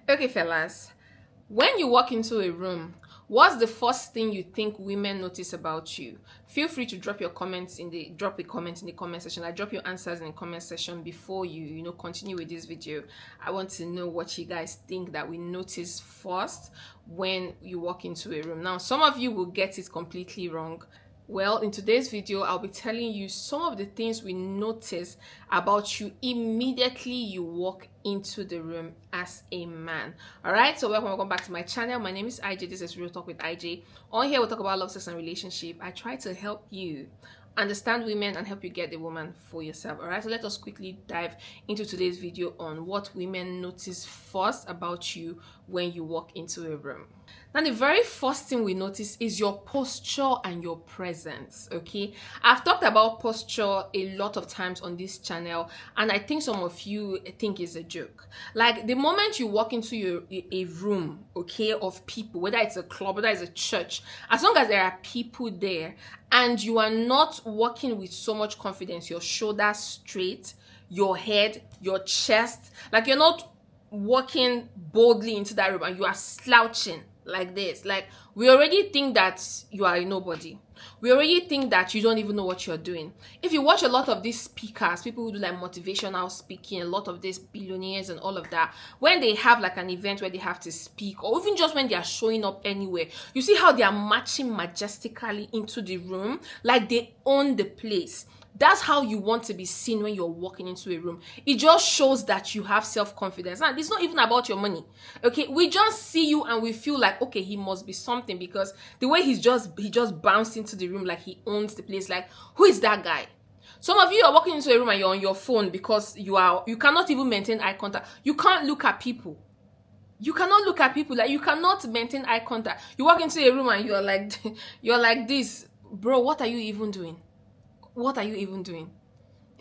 Okay, fellas, when you walk into a room, what's the first thing you think women notice about you? Feel free to drop a comment in the comment section. I drop your answers in the comment section before you continue with this video. I want to know what you guys think that we notice first when you walk into a room. Now, some of you will get it completely wrong. Well, in today's video, I'll be telling you some of the things we notice about you immediately you walk into the room as a man. All right, so welcome back to my channel. My name is IJ. This is Real Talk with IJ. On here, we'll talk about love, sex, and relationship. I try to help you understand women and help you get the woman for yourself. All right, so let us quickly dive into today's video on what women notice first about you when you walk into a room. Now, the very first thing we notice is your posture and your presence. Okay, I've talked about posture a lot of times on this channel, and I think some of you think it's a joke. Like, the moment you walk into a room, okay, of people, whether it's a club, whether it's a church, as long as there are people there and you are not walking with so much confidence, your shoulders straight, your head, your chest, like you're not walking boldly into that room and you are slouching like this, like we already think that you are a nobody. We already think that you don't even know what you're doing. If you watch a lot of these speakers, people who do like motivational speaking, a lot of these billionaires and all of that, when they have like an event where they have to speak, or even just when they are showing up anywhere, you see how they are marching majestically into the room like they own the place. That's how you want to be seen when you're walking into a room. It just shows that you have self-confidence. And it's not even about your money. Okay, we just see you and we feel like, okay, he must be something, because the way he just bounced into the room like he owns the place. Like, who is that guy? Some of you are walking into a room and you're on your phone because you cannot even maintain eye contact. You can't look at people. You cannot look at people. Like, you cannot maintain eye contact. You walk into a room and you're like you're like this. Bro, what are you even doing? What are you even doing?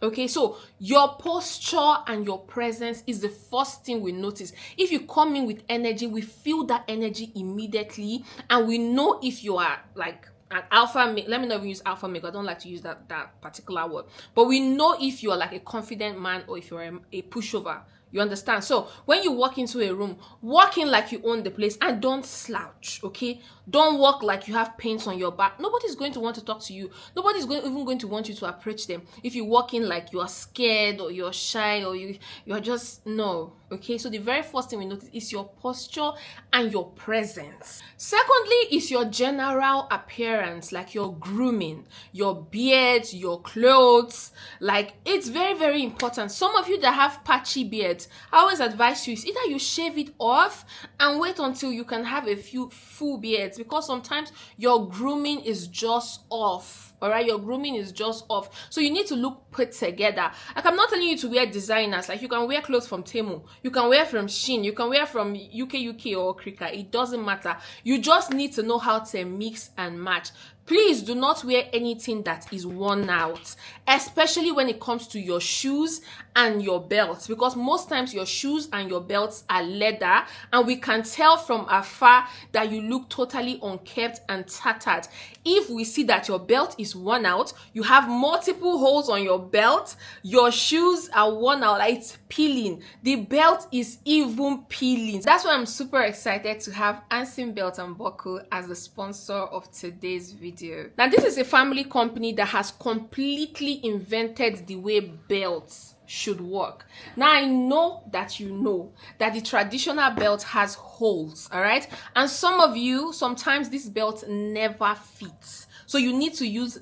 Okay, so your posture and your presence is the first thing we notice. If you come in with energy, we feel that energy immediately, and we know if you are like an alpha male. Let me not even use alpha male. I don't like to use that particular word, but we know if you are like a confident man or if you're a pushover. You understand? So when you walk into a room, walk in like you own the place and don't slouch, okay? Don't walk like you have pains on your back. Nobody's going to want to talk to you. Nobody's even going to want you to approach them if you walk in like you are scared or you're shy or you're just, no, okay? So the very first thing we notice is your posture and your presence. Secondly is your general appearance, like your grooming, your beard, your clothes. Like, it's very, very important. Some of you that have patchy beards, I always advise you is either you shave it off and wait until you can have a few full beards, because sometimes your grooming is just off. All right, your grooming is just off, so you need to look put together. Like, I'm not telling you to wear designers. Like, you can wear clothes from Temu, you can wear from Shein, you can wear from UK or Krika. It doesn't matter. You just need to know how to mix and match. Please do not wear anything that is worn out, especially when it comes to your shoes and your belts, because most times your shoes and your belts are leather, and we can tell from afar that you look totally unkempt and tattered. If we see that your belt is worn out, you have multiple holes on your belt, your shoes are worn out, like it's peeling, the belt is even peeling. That's why I'm super excited to have Ansim Belt and Buckle as the sponsor of today's video. Now, this is a family company that has completely invented the way belts should work. Now, I know that you know that the traditional belt has holes, all right? And some of you, sometimes this belt never fits. So you need to use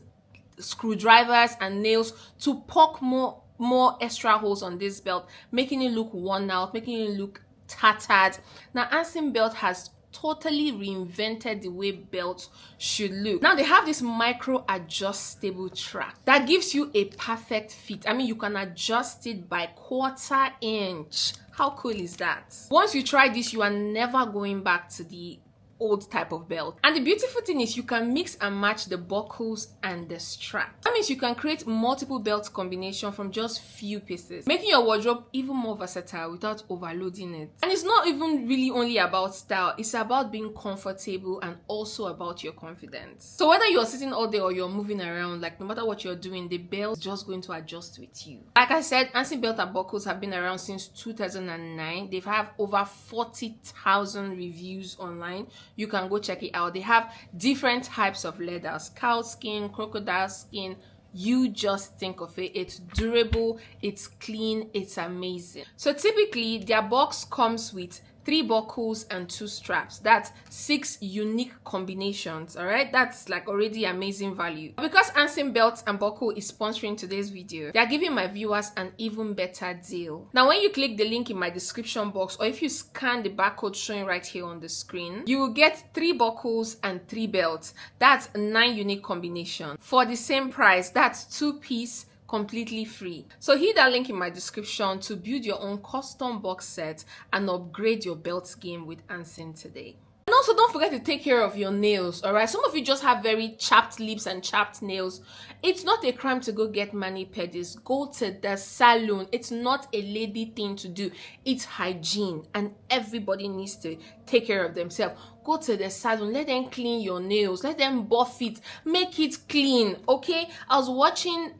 screwdrivers and nails to poke more extra holes on this belt, making it look worn out, making it look tattered. Now, Ansim Belt has totally reinvented the way belts should look. Now, they have this micro adjustable track that gives you a perfect fit. I mean, you can adjust it by 1/4 inch. How cool is that? Once you try this, you are never going back to the old type of belt. And the beautiful thing is you can mix and match the buckles and the strap. That means you can create multiple belt combination from just few pieces, making your wardrobe even more versatile without overloading it. And it's not even really only about style, it's about being comfortable and also about your confidence. So whether you're sitting all day or you're moving around, like no matter what you're doing, the belt is just going to adjust with you. Like I said, Ansi belt and buckles have been around since 2009. They've have over 40,000 reviews online. You can go check it out. They have different types of leathers: cow skin, crocodile skin. You just think of it. It's durable, it's clean, it's amazing. So typically their box comes with 3 buckles and 2 straps. That's 6 unique combinations. All right, that's like already amazing value. Because Ansim Belts and Buckle is sponsoring today's video, they are giving my viewers an even better deal. Now when you click the link in my description box, or if you scan the barcode showing right here on the screen, you will get 3 buckles and 3 belts. That's 9 unique combinations for the same price. That's 2-piece, completely free. So hit that link in my description to build your own custom box set and upgrade your belt game with Ansin today. And also don't forget to take care of your nails. All right, some of you just have very chapped lips and chapped nails. It's not a crime to go get mani-pedis. Go to the salon. It's not a lady thing to do. It's hygiene, and everybody needs to take care of themselves. Go to the salon, let them clean your nails, let them buff it, make it clean. Okay, I was watching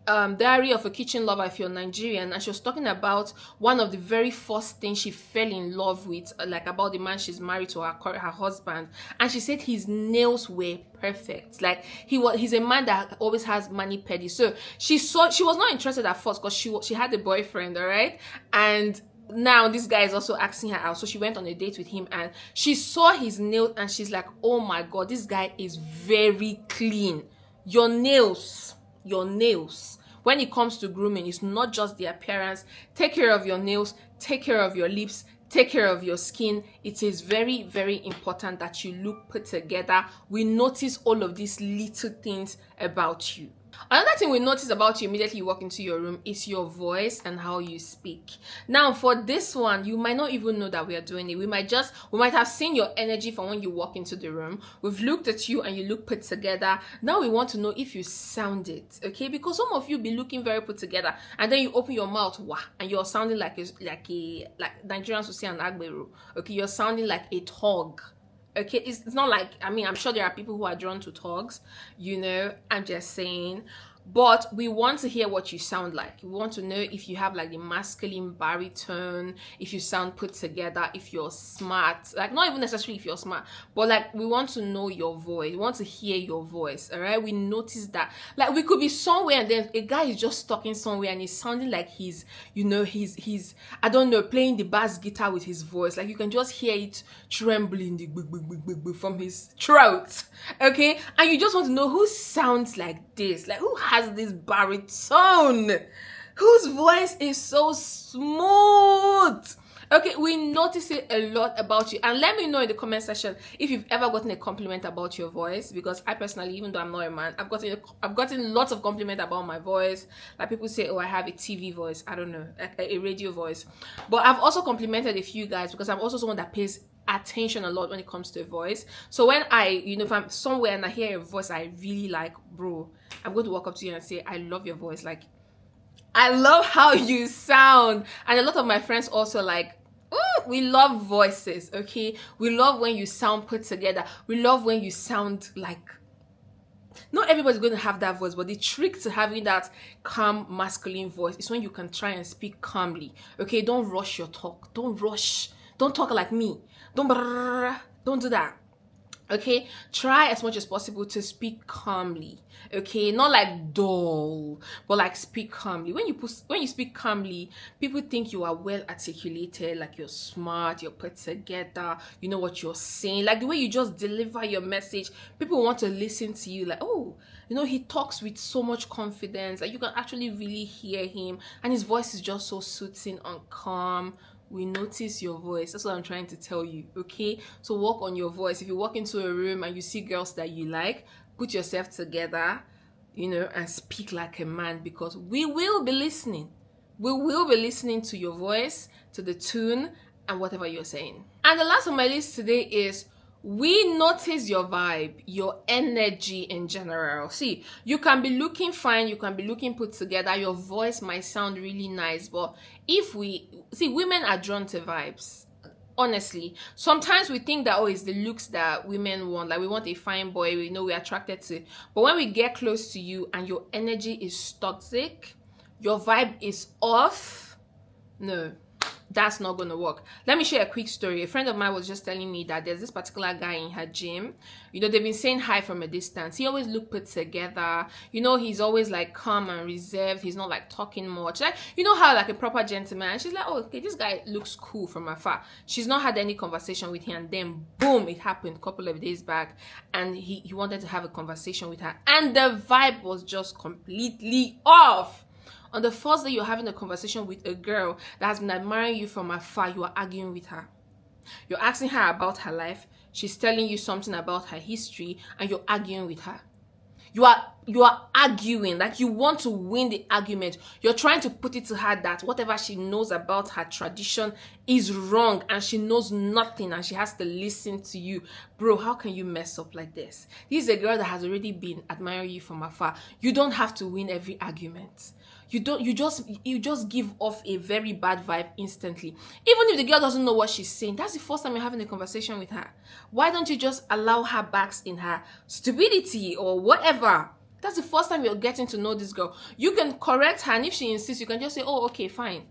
Diary of a Kitchen Lover, if you're Nigerian, and she was talking about one of the very first things she fell in love with, like about the man she's married to, her husband, and she said his nails were perfect. Like he's a man that always has mani-pedi. So she was not interested at first because she had a boyfriend, all right, and now this guy is also asking her out. So she went on a date with him and she saw his nails and she's like, oh my god, this guy is very clean. Your nails, when it comes to grooming, it's not just the appearance. Take care of your nails, take care of your lips, take care of your skin. It is very, very important that you look put together. We notice all of these little things about you. Another thing we notice about you immediately you walk into your room is your voice and how you speak. Now for this one, you might not even know that we are doing it. We might have seen your energy from when you walk into the room. We've looked at you and you look put together. Now we want to know if you sound it, okay? Because some of you be looking very put together and then you open your mouth, wah, and you're sounding like Nigerians would say an agbero. Okay, you're sounding like a tog. Okay, it's not like, I mean, I'm sure there are people who are drawn to talks, you know, I'm just saying. But we want to hear what you sound like. We want to know if you have like the masculine baritone, if you sound put together, if you're smart. Like not even necessarily if you're smart, but like we want to know your voice. We want to hear your voice, all right? We notice that. Like we could be somewhere and then a guy is just talking somewhere and he's sounding like he's, you know, he's I don't know, playing the bass guitar with his voice. Like you can just hear it trembling from his throat, okay? And you just want to know who sounds like this, like who has this baritone, whose voice is so smooth. Okay, we notice it a lot about you. And let me know in the comment section if you've ever gotten a compliment about your voice, because I personally, even though I'm not a man, I've gotten lots of compliment about my voice. Like people say, oh, I have a TV voice, I don't know, a radio voice. But I've also complimented a few guys because I'm also someone that pays attention a lot when it comes to a voice. So when if I'm somewhere and I hear a voice I really like, bro, I'm going to walk up to you and say, I love your voice. Like, I love how you sound. And a lot of my friends also like, oh, we love voices, okay? We love when you sound put together. We love when you sound like, not everybody's going to have that voice, but the trick to having that calm masculine voice is when you can try and speak calmly, okay? Don't rush your talk. Don't rush. Don't talk like me. Don't do that. Okay, try as much as possible to speak calmly. Okay, not like dull, but like speak calmly. When you speak calmly, people think you are well articulated, like you're smart, you're put together, you know what you're saying. Like the way you just deliver your message, people want to listen to you. Like, oh, you know, he talks with so much confidence. Like you can actually really hear him, and his voice is just so soothing and calm. We notice your voice. That's what I'm trying to tell you, okay? So work on your voice. If you walk into a room and you see girls that you like, put yourself together, you know, and speak like a man, because we will be listening. We will be listening to your voice, to the tune, and whatever you're saying. And the last on my list today is, We notice your vibe, your energy in general. See, you can be looking fine, you can be looking put together, your voice might sound really nice, but if we see, women are drawn to vibes. Honestly, sometimes we think that, oh, it's the looks that women want, like we want a fine boy, we know we're attracted to, but when we get close to you and your energy is toxic, your vibe is off, no, that's not gonna work. Let me share a quick story. A friend of mine was just telling me that there's this particular guy in her gym. You know, they've been saying hi from a distance. He always look put together. You know, he's always like calm and reserved. He's not like talking much. Like, you know how like a proper gentleman. And she's like, oh, okay, this guy looks cool from afar. She's not had any conversation with him, and then boom, it happened a couple of days back, and he wanted to have a conversation with her, and the vibe was just completely off. On the first day you're having a conversation with a girl that has been admiring you from afar, you are arguing with her. You're asking her about her life. She's telling you something about her history, and you're arguing with her. You are arguing, like you want to win the argument. You're trying to put it to her that whatever she knows about her tradition is wrong, and she knows nothing, and she has to listen to you. Bro, how can you mess up like this? This is a girl that has already been admiring you from afar. You don't have to win every argument. You just give off a very bad vibe instantly. Even if the girl doesn't know what she's saying, that's the first time you're having a conversation with her. Why don't you just allow her bask in her stupidity or whatever? That's the first time you're getting to know this girl. You can correct her, and if she insists, you can just say, oh, okay, fine.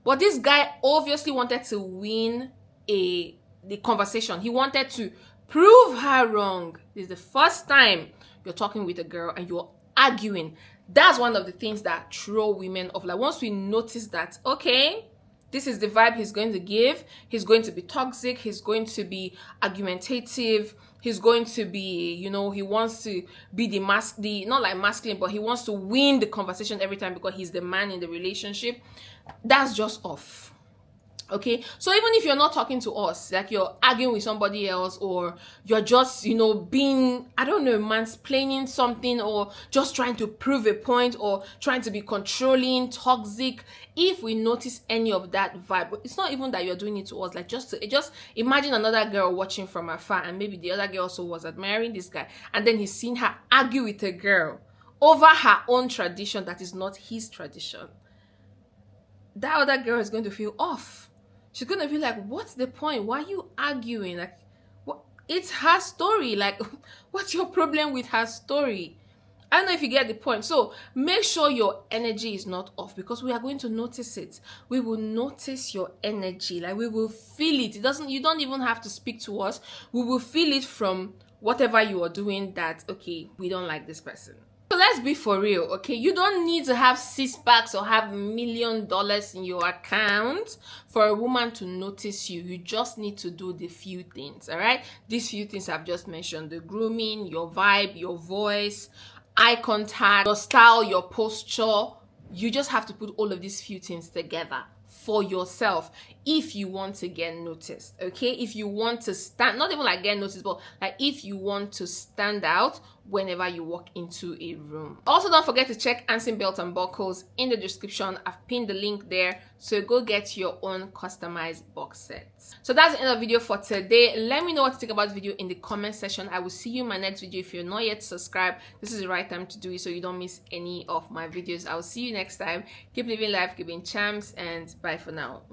But this guy obviously wanted to win the conversation. He wanted to prove her wrong. This is the first time you're talking with a girl and you're arguing. That's one of the things that throw women off. Like, once we notice that, okay, this is the vibe he's going to give, he's going to be toxic, he's going to be argumentative, he's going to be, you know, he wants to be the not like masculine, but he wants to win the conversation every time because he's the man in the relationship. That's just off. Okay, so even if you're not talking to us, like you're arguing with somebody else, or you're just, you know, being, I don't know, mansplaining something, or just trying to prove a point, or trying to be controlling, toxic, if we notice any of that vibe, it's not even that you're doing it to us, like just imagine another girl watching from afar, and maybe the other girl also was admiring this guy, and then he's seen her argue with a girl over her own tradition that is not his tradition. That other girl is going to feel off. She's going to be like, what's the point? Why are you arguing? Like, what? It's her story. Like, what's your problem with her story? I don't know if you get the point. So make sure your energy is not off, because we are going to notice it. We will notice your energy. Like, we will feel it. You don't even have to speak to us. We will feel it from whatever you are doing that, okay, we don't like this person. So let's be for real, okay? You don't need to have 6 packs or have $1 million in your account for a woman to notice you. You just need to do the few things, all right? These few things I've just mentioned: the grooming, your vibe, your voice, eye contact, your style, your posture. You just have to put all of these few things together for yourself if you want to get noticed, okay? If you want to stand, not even like get noticed, but like if you want to stand out whenever you walk into a room. Also, don't forget to check Anson Belt and Buckles in the description. I've pinned the link there, so go get your own customized box sets. So that's the end of the video for today. Let me know what you think about the video in the comment section. I will see you in my next video. If you're not yet subscribed, this is the right time to do it so you don't miss any of my videos. I will see you next time. Keep living life, keep being champs, and bye for now.